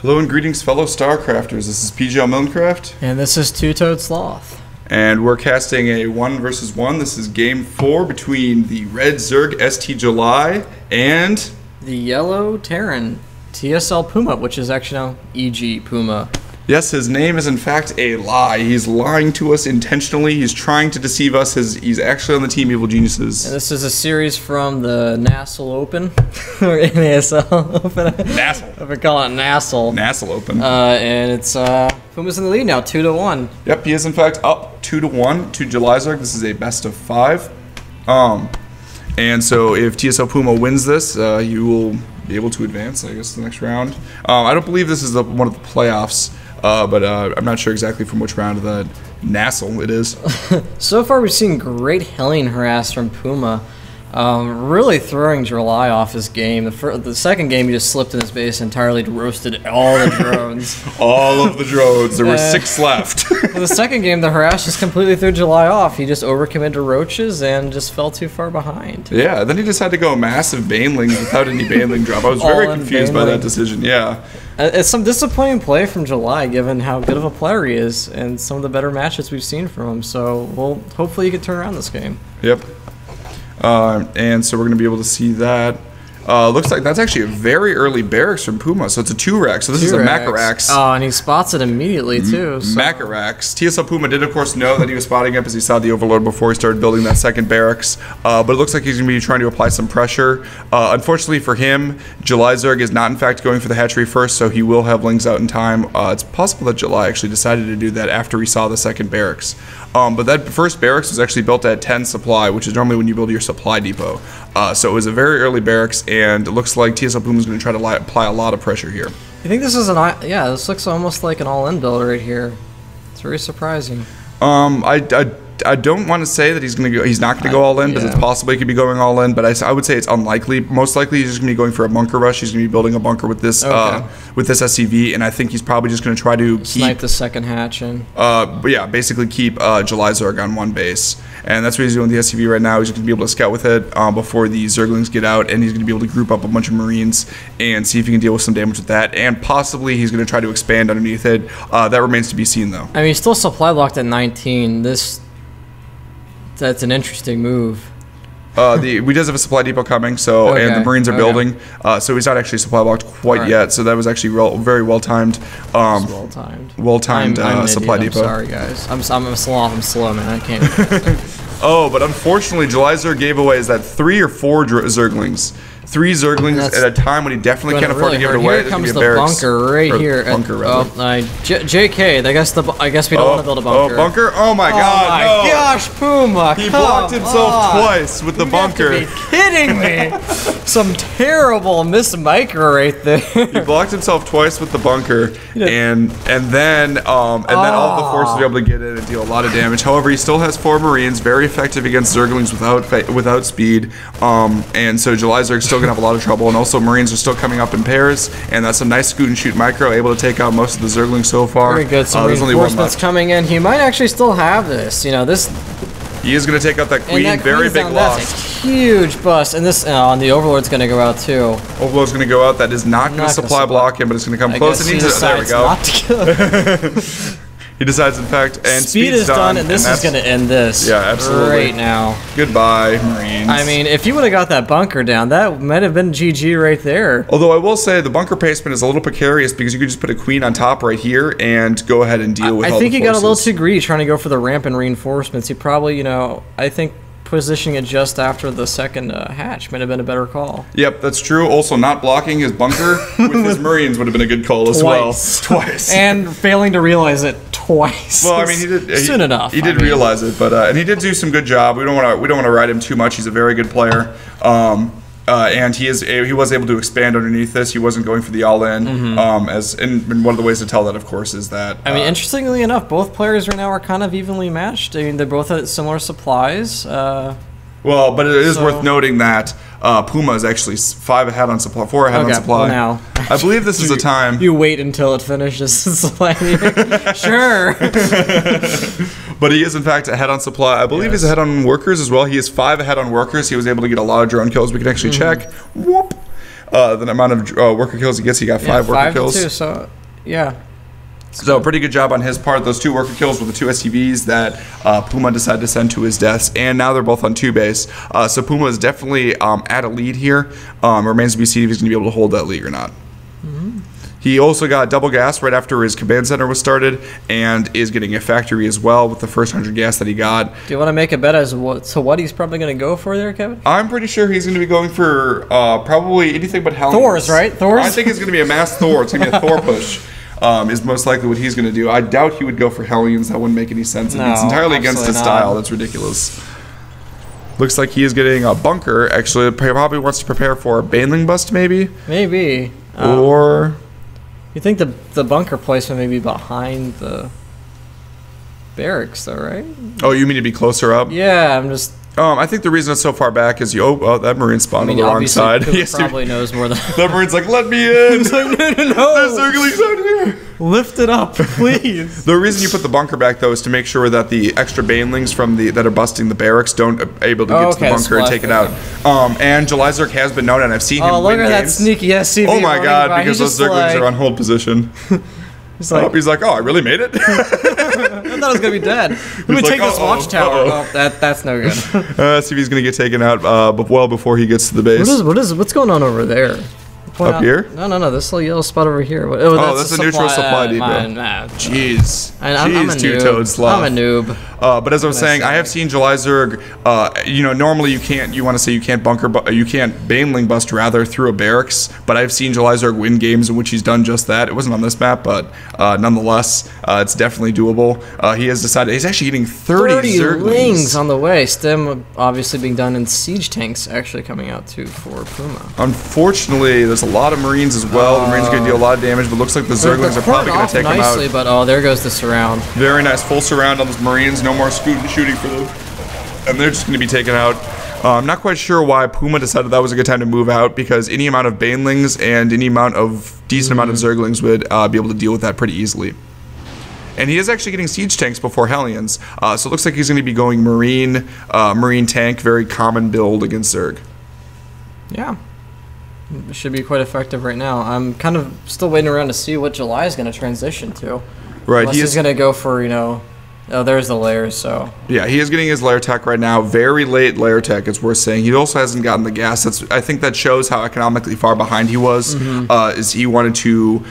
Hello and greetings, fellow StarCrafters. This is PGL Milncraft. And this is Two-Toed Sloth. And we're casting a 1 versus 1. This is game 4 between the red Zerg ST July and the yellow Terran TSL Puma, which is actually now EGPuma. Yes, his name is in fact a lie. He's lying to us intentionally. He's trying to deceive us. He's actually on the team Evil Geniuses. And this is a series from the NASL Open, or NASL Open. NASL. If we call it NASL. NASL Open. And it's Puma's in the lead now, 2-1. Yep, he is in fact up 2-1 to JulyZerg. This is a best of 5. And so if TSL Puma wins this, you will be able to advance, I guess, the next round. I don't believe this is one of the playoffs. But I'm not sure exactly from which round of the NASL it is. So far, we've seen great Hellion harass from Puma, really throwing July off his game. The second game, he just slipped in his base and entirely roasted all the drones. All of the drones. There were 6 left. The second game, the harass just completely threw July off. He just overcommitted to roaches and just fell too far behind. Yeah, then he decided to go massive banelings without any baneling drop. I was very confused by that decision. Yeah. It's some disappointing play from July, given how good of a player he is and some of the better matches we've seen from him. So, well, hopefully he can turn around this game. Yep. And so we're going to be able to see that. Looks like that's actually a very early barracks from Puma, so it's a 2-rack. So this is a Macarax. Oh, and he spots it immediately, too. So. Macarax. TSL Puma did, of course, know that he was spotting it as he saw the Overlord before he started building that second barracks. But it looks like he's going to be trying to apply some pressure. Unfortunately for him, JulyZerg is not, in fact, going for the hatchery first, so he will have lings out in time. It's possible that July actually decided to do that after he saw the second barracks. But that first barracks was actually built at 10 supply, which is normally when you build your supply depot. So it was a very early barracks, and it looks like TSL Puma is going to try to apply a lot of pressure here. You think this is yeah, this looks almost like an all-in build right here. It's very surprising. I don't want to say that he's not going to go all in, because it's possible he could be going all in, but I would say it's unlikely. Most likely he's just going to be going for a bunker rush. He's going to be building a bunker with this SCV, and I think he's probably just going to try to snipe the second hatch in. But yeah, basically keep JulyZerg on one base. And that's what he's doing with the SCV right now. He's going to be able to scout with it before the Zerglings get out, and he's going to be able to group up a bunch of Marines and see if he can deal with some damage with that. And possibly he's going to try to expand underneath it. That remains to be seen, though. I mean, he's still supply locked at 19. That's an interesting move. We does have a supply depot coming, so and the Marines are building, so he's not actually supply locked quite yet. So that was actually very well timed. Well timed supply depot. I'm sorry, guys. I'm slow. I'm slow, man. I can't. Oh, but unfortunately, JulyZerg gave away is that 3 or 4 Zerglings. 3 Zerglings at a time when he definitely can't afford to give it away. Here comes the bunker right here. JK, I guess we don't want to build a bunker. Oh, bunker? Oh my God! Oh my gosh, Puma! He blocked himself twice with the bunker. You have to be kidding me! Some terrible miss micro right there. He blocked himself twice with the bunker, and then all of the forces were able to get in and deal a lot of damage. However, he still has 4 Marines, very effective against Zerglings without speed, and so JulyZerg still gonna have a lot of trouble, and also Marines are still coming up in pairs, and that's a nice scoot and shoot micro, able to take out most of the Zerglings so far. Very good. Some reinforcements coming in. He might actually still have this. You know, this. He is gonna take out that queen. Very big loss. That's a huge bust, and this and the Overlord's gonna go out too. Overlord's gonna go out. That is not gonna supply block him, but it's gonna come close. And there we go. He decides, in fact, and speed is done, and this is going to end this. Yeah, absolutely. Right now. Goodbye, Marines. I mean, if you would have got that bunker down, that might have been GG right there. Although I will say the bunker placement is a little precarious because you could just put a queen on top right here and go ahead and deal with all the forces. I think he got a little too greedy trying to go for the ramp and reinforcements. He probably, I think positioning it just after the second hatch might have been a better call. Yep, that's true. Also, not blocking his bunker with his Marines would have been a good call as well. Twice. And failing to realize it twice. Well, I mean, he did soon enough. He did realize it, but and he did do some good job. We don't want to ride him too much. He's a very good player. And he was able to expand underneath this. He wasn't going for the all-in. And one of the ways to tell that, of course, is that. I mean, interestingly enough, both players right now are kind of evenly matched. I mean, they're both at similar supplies. Well, but it is worth noting that Puma is actually 5 ahead on supply, 4 ahead on supply. Well, now. I believe this is a time. You wait until it finishes supply. Sure. But he is, in fact, ahead on supply. I believe he's ahead on workers as well. He is 5 ahead on workers. He was able to get a lot of drone kills. We can actually check. Whoop. the amount of worker kills he gets. He got 5 worker kills. 5 to 2, so, yeah. So pretty good job on his part. Those 2 worker kills were the 2 SCVs that Puma decided to send to his deaths, and now they're both on 2 base. So Puma is definitely at a lead here. Remains to be seen if he's going to be able to hold that lead or not. He also got double gas right after his command center was started, and is getting a factory as well with the first 100 gas that he got. Do you want to make a bet as to what he's probably going to go for there, Kevin? I'm pretty sure he's going to be going for probably anything but Hellions. Thors, right? Thors? I think it's going to be a mass Thor. It's going to be a Thor push. Is most likely what he's going to do. I doubt he would go for Hellions. That wouldn't make any sense. No, it's entirely against his style. That's ridiculous. Looks like he is getting a bunker. Actually, probably wants to prepare for a Baneling bust, maybe? Maybe. Or... You think the bunker placement may be behind the barracks, though, right? Oh, you mean to be closer up? Yeah, I'm just... I think the reason it's so far back is that Marine spawned on the wrong side. He probably knows more than... That Marine's like, let me in! He's like, no. There's Zerglings out here! Lift it up, please. The reason you put the bunker back, though, is to make sure that the extra Banelings that are busting the barracks don't able to get to the bunker and take it out. And JulyZerg has been known, and I've seen him win look at that games. sneaky SCV. Oh my god, because those Zerglings are on hold position. He's like, oh, I really made it? I thought I was going to be dead. Let me take this watchtower. Oh, that's no good. See if he's going to get taken out well before he gets to the base. What's going on over there? Up here? No, this little yellow spot over here. That's a neutral supply depot. Jeez. I'm a two-toed sloth. I'm a noob. But as I was saying, I have seen JulyZerg. Normally you can't Baneling bust rather through a barracks. But I've seen JulyZerg win games in which he's done just that. It wasn't on this map, but nonetheless, it's definitely doable. He has decided he's actually getting 30 Zerglings on the way. Stem obviously being done in siege tanks actually coming out too for Puma. Unfortunately, there's a lot of Marines as well. The Marines are going to deal a lot of damage, but looks like the Zerglings are probably going to take them out. But there goes the surround. Very nice full surround on those Marines. No more shooting for them. And they're just going to be taken out. I'm not quite sure why Puma decided that was a good time to move out, because any amount of Banelings and any amount of decent amount of Zerglings would be able to deal with that pretty easily. And he is actually getting siege tanks before Hellions. So it looks like he's going to be going Marine tank, very common build against Zerg. Yeah. It should be quite effective right now. I'm kind of still waiting around to see what July is going to transition to. Right. Unless he's going to go for, oh, there's the layers, so. Yeah, he is getting his layer tech right now. Very late layer tech, it's worth saying. He also hasn't gotten the gas. I think that shows how economically far behind he was. Is he wanted to...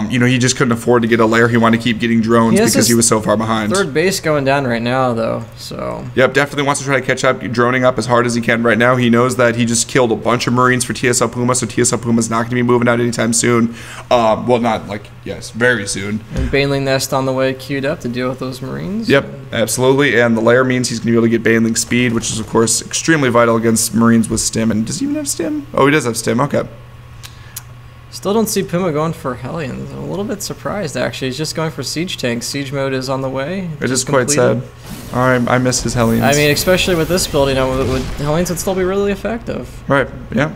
he just couldn't afford to get a layer. He wanted to keep getting drones because he was so far behind. Third base going down right now, though. So. Yep, definitely wants to try to catch up, droning up as hard as he can right now. He knows that he just killed a bunch of Marines for TSL Puma, so TSL Puma's not going to be moving out anytime soon. Well, not very soon. And Baneling Nest on the way, queued up to deal with those Marines. Yep, absolutely. And the layer means he's going to be able to get Baneling speed, which is of course extremely vital against Marines with stim. And does he even have stim? Oh, he does have stim. Okay. Still don't see Puma going for Hellions. I'm a little bit surprised, actually. He's just going for siege tanks. Siege mode is on the way. It is quite sad. I miss his Hellions. I mean, especially with this build, Hellions would still be really effective. Right, yeah.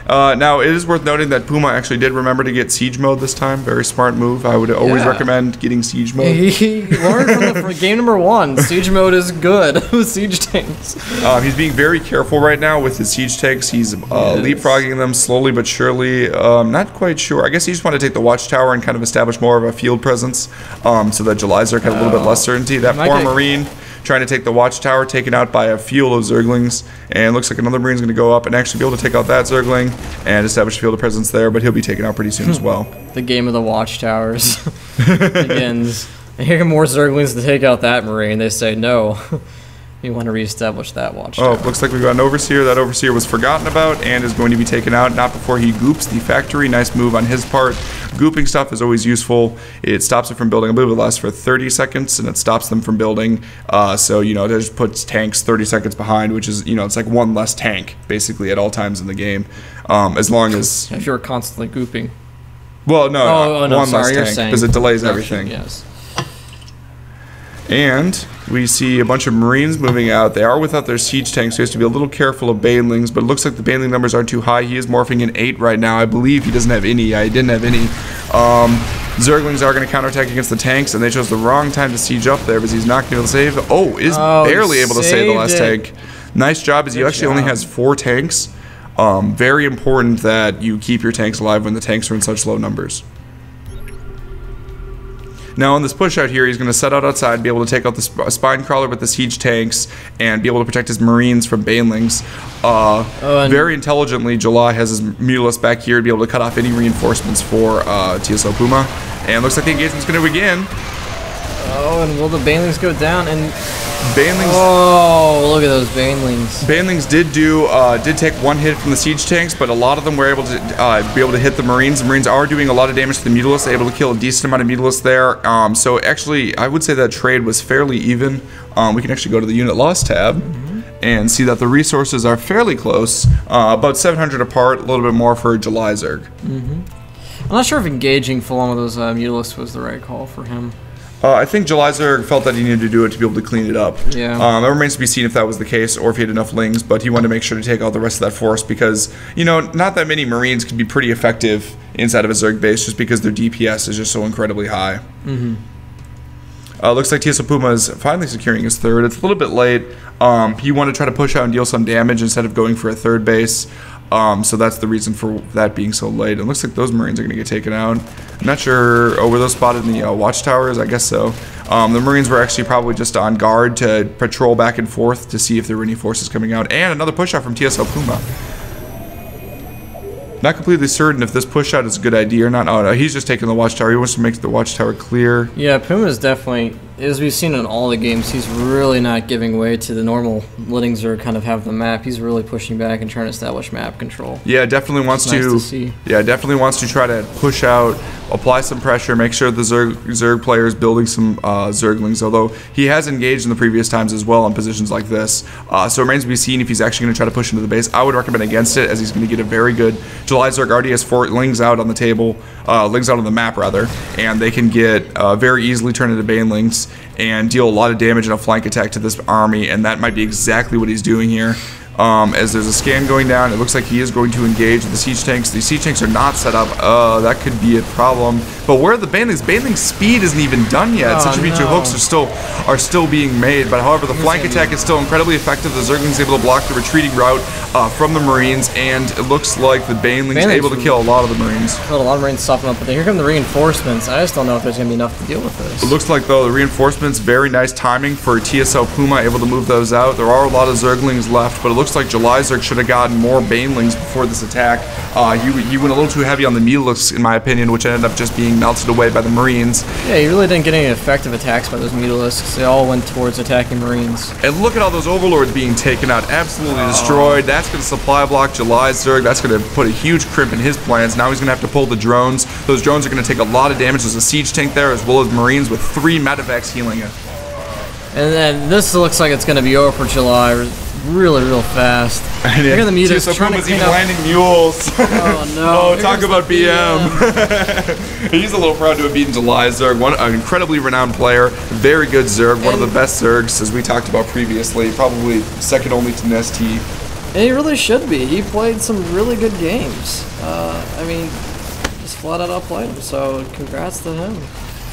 Now, it is worth noting that Puma actually did remember to get siege mode this time. Very smart move. I would always recommend getting siege mode. He learned from game number 1. Siege mode is good with siege tanks. He's being very careful right now with his siege tanks. He's leapfrogging them slowly but surely. Not quite sure. I guess he just wanted to take the watchtower and kind of establish more of a field presence so that JulyZerg had a little bit less certainty. That poor Marine trying to take the watchtower, taken out by a field of Zerglings, and looks like another Marine's going to go up and actually be able to take out that Zergling and establish a field of presence there, but he'll be taken out pretty soon as well. The game of the watchtowers begins. And here are more Zerglings to take out that Marine. They say, no, we want to reestablish that watchtower. Oh, looks like we've got an Overseer. That Overseer was forgotten about and is going to be taken out, not before he goops the factory. Nice move on his part. Gooping stuff is always useful. It stops it from building. I believe it lasts for 30 seconds, and it stops them from building. So, it just puts tanks 30 seconds behind, which is, it's like one less tank, basically, at all times in the game. As long as... If you're constantly gooping. Well, no, one less tank, because it delays everything. Yes. And we see a bunch of Marines moving out. They are without their siege tanks, so he has to be a little careful of Banelings, but it looks like the Baneling numbers aren't too high. He is morphing in 8 right now. I believe he doesn't have any. He didn't have any. Zerglings are going to counterattack against the tanks, and they chose the wrong time to siege up there because he's not going to be able to save. Oh, is barely able to save the last tank. Nice job, as he actually only has 4 tanks. Very important that you keep your tanks alive when the tanks are in such low numbers. Now on this push out here, he's going to set out outside, be able to take out the spine crawler with the siege tanks, and be able to protect his marines from banelings. Very intelligently, July has his Mutalisk back here to be able to cut off any reinforcements for EGPuma. And looks like the engagement's going to begin. Oh, and will the banelings go down? And Banelings. Oh, look at those banelings. Banelings did take one hit from the siege tanks, but a lot of them were able to hit the marines. The marines are doing a lot of damage to the Mutalisks, able to kill a decent amount of Mutalisks there. So actually, I would say that trade was fairly even. We can actually go to the unit loss tab and see that the resources are fairly close, about 700 apart, a little bit more for JulyZerg. I'm not sure if engaging full on with those Mutalisks was the right call for him. I think JulyZerg felt that he needed to do it to be able to clean it up. Yeah. It remains to be seen if that was the case or if he had enough lings, but he wanted to make sure to take out the rest of that force because, you know, not that many Marines can be pretty effective inside of a Zerg base just because their DPS is just so incredibly high. Looks like EGPuma is finally securing his third. It's a little bit late. He wanted to try to push out and deal some damage instead of going for a third base. So that's the reason for that being so late. It looks like those Marines are going to get taken out. I'm not sure. Oh, were those spotted in the watchtowers? I guess so. The Marines were actually probably just on guard to patrol back and forth to see if there were any forces coming out. And another push out from EGPuma. Not completely certain if this push out is a good idea or not. Oh, no, he's just taking the watchtower. He wants to make the watchtower clear. Yeah, Puma is definitely, as we've seen in all the games, he's really not giving way to the normal letting Zerg kind of have the map. He's really pushing back and trying to establish map control. Yeah, definitely wants to see. Yeah, definitely wants to try to push out, apply some pressure, make sure the Zerg player is building some Zerglings, although he has engaged in the previous times as well in positions like this. So it remains to be seen if he's actually going to try to push into the base. I would recommend against it, as he's going to get a very good... JulyZerg already has 4 lings out on the table, lings out on the map rather, and they can get very easily turned into banelings and deal a lot of damage in a flank attack to this army, and that might be exactly what he's doing here. As there's a scan going down, it looks like he is going to engage the siege tanks. The siege tanks are not set up. That could be a problem. But where are the banelings? Baneling speed isn't even done yet. Centrifugal hooks are still being made. But however, the flank attack is still incredibly effective. The Zerglings able to block the retreating route from the Marines, and it looks like the Banelings able to kill a lot of the Marines. Killed a lot of Marines, soften up, but here come the reinforcements. I just don't know if there's going to be enough to deal with this. It looks like, though, the reinforcements, very nice timing for EGPuma, able to move those out. There are a lot of Zerglings left, but it looks like JulyZerg should have gotten more Banelings before this attack. He went a little too heavy on the Mutalisks, in my opinion, which ended up just being melted away by the Marines. Yeah, he really didn't get any effective attacks by those Mutalisks. They all went towards attacking Marines. And look at all those Overlords being taken out, absolutely destroyed. That's going to supply block JulyZerg. That's going to put a huge crimp in his plans. Now he's going to have to pull the drones. Those drones are going to take a lot of damage. There's a siege tank there, as well as Marines with 3 medevacs healing it. And then this looks like it's going to be over for July real fast. Look at the Mutalisks trying to clean up. Landing mules. Oh no! Oh, talk about BM. He's a little proud to have beaten JulyZerg, an incredibly renowned player, very good Zerg, one of the best Zergs, as we talked about previously, probably second only to Nesty. And he really should be. He played some really good games. I mean, just flat out outplayed him. So congrats to him.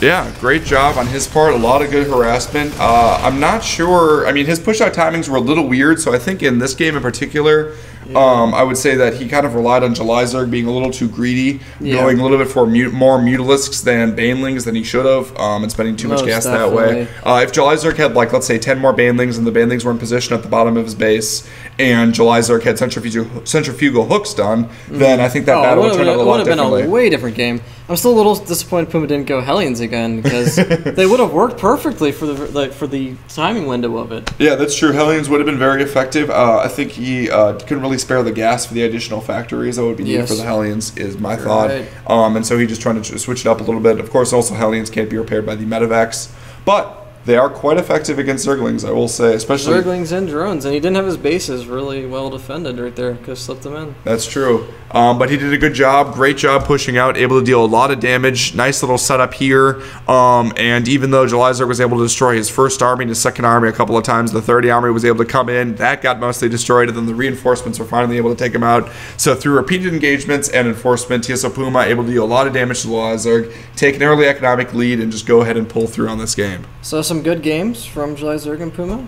Yeah, great job on his part. A lot of good harassment. I'm not sure. I mean, his push-out timings were a little weird, so I think in this game in particular, I would say that he kind of relied on JulyZerg being a little too greedy, going a little bit for more Mutalisks than Banelings than he should have, and spending too much gas that way. If JulyZerg had, like, let's say 10 more Banelings and the Banelings were in position at the bottom of his base, and JulyZerg had centrifugal hooks done, then I think that battle would turn out a lot differently. It would have been a way different game. I'm still a little disappointed Puma didn't go Hellions again, because they would have worked perfectly for the timing window of it. Yeah, that's true. Hellions would have been very effective. I think he couldn't really spare the gas for the additional factories that would be needed for the Hellions, is my thought. And so he just trying to switch it up a little bit. Of course, also Hellions can't be repaired by the medevacs, but they are quite effective against Zerglings, I will say, especially Zerglings and drones, and he didn't have his bases really well defended right there. Could have slipped them in. That's true. But he did a good job, great job pushing out, able to deal a lot of damage. Nice little setup here. And even though JulyZerg was able to destroy his first army and his second army a couple of times, the third army was able to come in. That got mostly destroyed, and then the reinforcements were finally able to take him out. So through repeated engagements and enforcement, EGPuma able to deal a lot of damage to JulyZerg, take an early economic lead, and just go ahead and pull through on this game. So some good games from JulyZerg and Puma.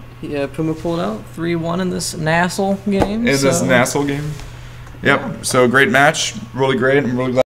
Puma pulled out 3-1 in this NASL game. This NASL game? Yep. So great match. Really great. I'm really glad.